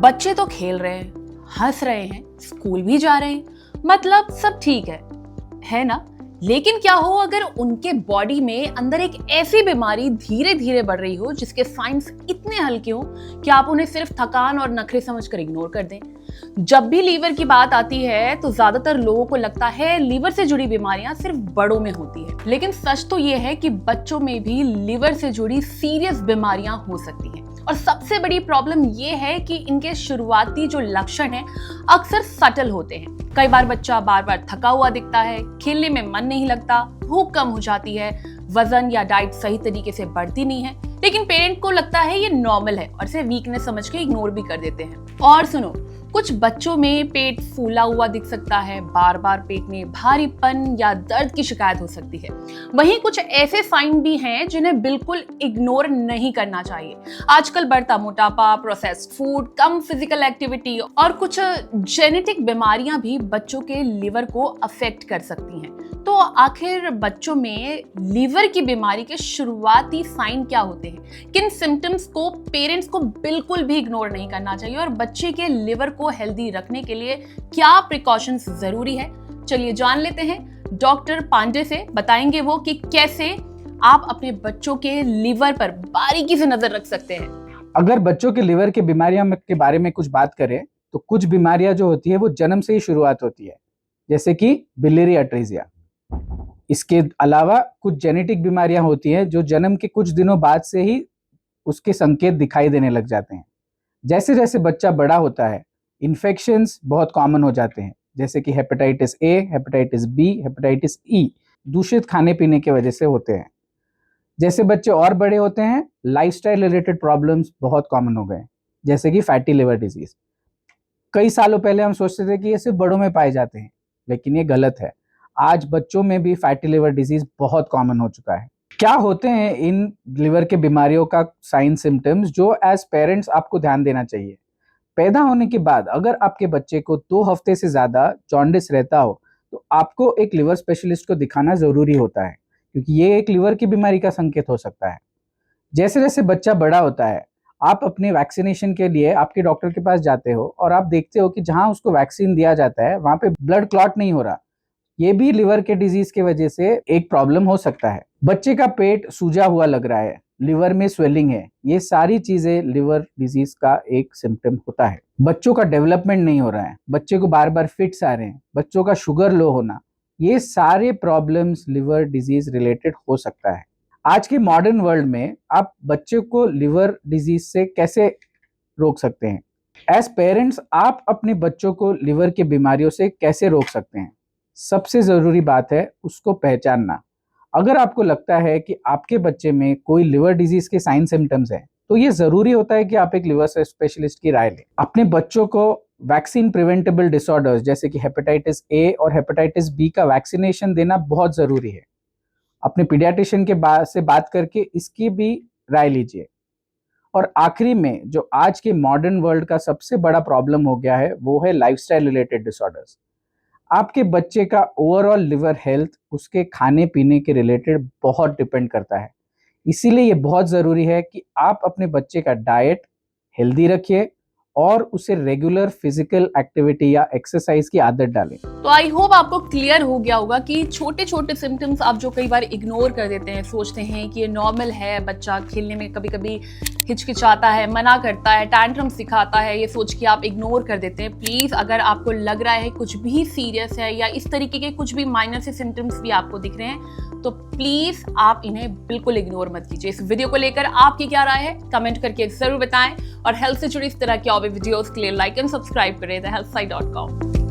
बच्चे तो खेल रहे हैं, हंस रहे हैं, स्कूल भी जा रहे हैं, मतलब सब ठीक है ना। लेकिन क्या हो अगर उनके बॉडी में अंदर एक ऐसी बीमारी धीरे धीरे बढ़ रही हो जिसके साइंस इतने हल्के हो कि आप उन्हें सिर्फ थकान और नखरे समझकर इग्नोर कर दें। जब भी लीवर की बात आती है तो ज्यादातर लोगों को लगता है लीवर से जुड़ी बीमारियां सिर्फ बड़ों में होती है, लेकिन सच तो ये है कि बच्चों में भी लीवर से जुड़ी सीरियस बीमारियां हो सकती हैं। और सबसे बड़ी प्रॉब्लम ये है कि इनके शुरुआती जो लक्षण हैं अक्सर सटल होते हैं। कई बार बच्चा बार बार थका हुआ दिखता है, खेलने में मन नहीं लगता, भूख कम हो जाती है, वजन या डाइट सही तरीके से बढ़ती नहीं है, लेकिन पेरेंट को लगता है ये नॉर्मल है और इसे वीकनेस समझ के इग्नोर भी कर देते हैं। और सुनो, कुछ बच्चों में पेट फूला हुआ दिख सकता है, बार बार पेट में भारीपन या दर्द की शिकायत हो सकती है। वहीं कुछ ऐसे साइन भी हैं जिन्हें बिल्कुल इग्नोर नहीं करना चाहिए। आजकल बढ़ता मोटापा, प्रोसेस्ड फूड, कम फिजिकल एक्टिविटी और कुछ जेनेटिक बीमारियां भी बच्चों के लिवर को अफेक्ट कर सकती हैं। तो आखिर बच्चों में लीवर की बीमारी के शुरुआती साइन क्या होते हैं? किन सिम्टम्स को पेरेंट्स को बिल्कुल भी इग्नोर नहीं करना चाहिए और बच्चे के लिवर को हेल्दी रखने के लिए क्या प्रिकॉशंस जरूरी है? चलिए जान लेते हैं डॉक्टर पांडे से। बताएंगे वो कि कैसे आप अपने बच्चों के लिवर पर बारीकी से नजर रख सकते हैं। अगर बच्चों के लिवर की बीमारियां के बारे में कुछ बात करें तो कुछ बीमारियां जो होती है वो जन्म से ही शुरुआत होती है, जैसे कि बिलियरी अट्रेसिया। इसके अलावा कुछ जेनेटिक बीमारियां होती हैं जो जन्म के कुछ दिनों बाद से ही उसके संकेत दिखाई देने लग जाते हैं। जैसे जैसे बच्चा बड़ा होता है इन्फेक्शंस बहुत कॉमन हो जाते हैं, जैसे कि hepatitis A, hepatitis B, hepatitis E दूषित खाने पीने की वजह से होते हैं। जैसे बच्चे और बड़े होते हैं लाइफस्टाइल रिलेटेड प्रॉब्लम्स बहुत कॉमन हो गए, जैसे कि फैटी लिवर डिजीज। कई सालों पहले हम सोचते थे कि ये सिर्फ बड़ों में पाए जाते हैं, लेकिन ये गलत है। आज बच्चों में भी फैटी लिवर डिजीज बहुत कॉमन हो चुका है। क्या होते हैं इन लिवर के बीमारियों का साइन सिम्टम्स जो एज पेरेंट्स आपको ध्यान देना चाहिए? पैदा होने के बाद अगर आपके बच्चे को 2 हफ्ते से ज्यादा जॉन्डिस रहता हो तो आपको एक लिवर स्पेशलिस्ट को दिखाना जरूरी होता है, क्योंकि ये एक लिवर की बीमारी का संकेत हो सकता है। जैसे जैसे बच्चा बड़ा होता है आप अपने वैक्सीनेशन के लिए आपके डॉक्टर के पास जाते हो और आप देखते हो कि जहां उसको वैक्सीन दिया जाता है वहां पे ब्लड क्लॉट नहीं हो रहा। ये भी लिवर के डिजीज की वजह से एक प्रॉब्लम हो सकता है। बच्चे का पेट सूजा हुआ लग रहा है, लिवर में स्वेलिंग है, ये सारी चीजें लिवर डिजीज का एक सिम्टम होता है। बच्चों का डेवलपमेंट नहीं हो रहा है, बच्चे को बार बार फिट्स आ रहे हैं, बच्चों का शुगर लो होना, ये सारे प्रॉब्लम्स लिवर डिजीज रिलेटेड हो सकता है। आज के मॉडर्न वर्ल्ड में आप बच्चे को लिवर डिजीज से कैसे रोक सकते हैं? एज पेरेंट्स आप अपने बच्चों को लिवर की बीमारियों से कैसे रोक सकते हैं? सबसे जरूरी बात है उसको पहचानना। अगर आपको लगता है कि आपके बच्चे में कोई लिवर डिजीज के साइन सिम्टम्स हैं तो ये जरूरी होता है कि आप एक लिवर स्पेशलिस्ट की राय लें। अपने बच्चों को वैक्सीन प्रिवेंटेबल डिसऑर्डर्स जैसे कि हेपेटाइटिस ए और हेपेटाइटिस बी का वैक्सीनेशन देना बहुत जरूरी है। अपने पीडियाट्रिशियन के से बात करके इसकी भी राय लीजिए। और आखिरी में जो आज के मॉडर्न वर्ल्ड का सबसे बड़ा प्रॉब्लम हो गया है वो है लाइफस्टाइल रिलेटेड डिसऑर्डर्स। आपके बच्चे का ओवरऑल लिवर हेल्थ उसके खाने पीने के रिलेटेड बहुत डिपेंड करता है। इसीलिए ये बहुत ज़रूरी है कि आप अपने बच्चे का डाइट हेल्दी रखिए और उसे रेगुलर फिजिकल एक्टिविटी या एक्सरसाइज की आदत डालें। तो आई होप आपको क्लियर हो गया होगा कि छोटे छोटे सिम्टम्स आप जो कई बार इग्नोर कर देते हैं, सोचते हैं कि ये नॉर्मल है, बच्चा खेलने में कभी कभी हिचकिचाता है, मना करता है, टैंट्रम्स दिखाता है, ये सोच के आप इग्नोर कर देते हैं। प्लीज अगर आपको लग रहा है कुछ भी सीरियस है या इस तरीके के कुछ भी माइनर से सिम्टम्स भी आपको दिख रहे हैं तो प्लीज आप इन्हें बिल्कुल इग्नोर मत कीजिए। इस वीडियो को लेकर आपकी क्या राय है कमेंट करके जरूर बताएं और हेल्थ से जुड़ी इस तरह की और भी वीडियोस के लिए लाइक एंड सब्सक्राइब करें thehealthsite.com।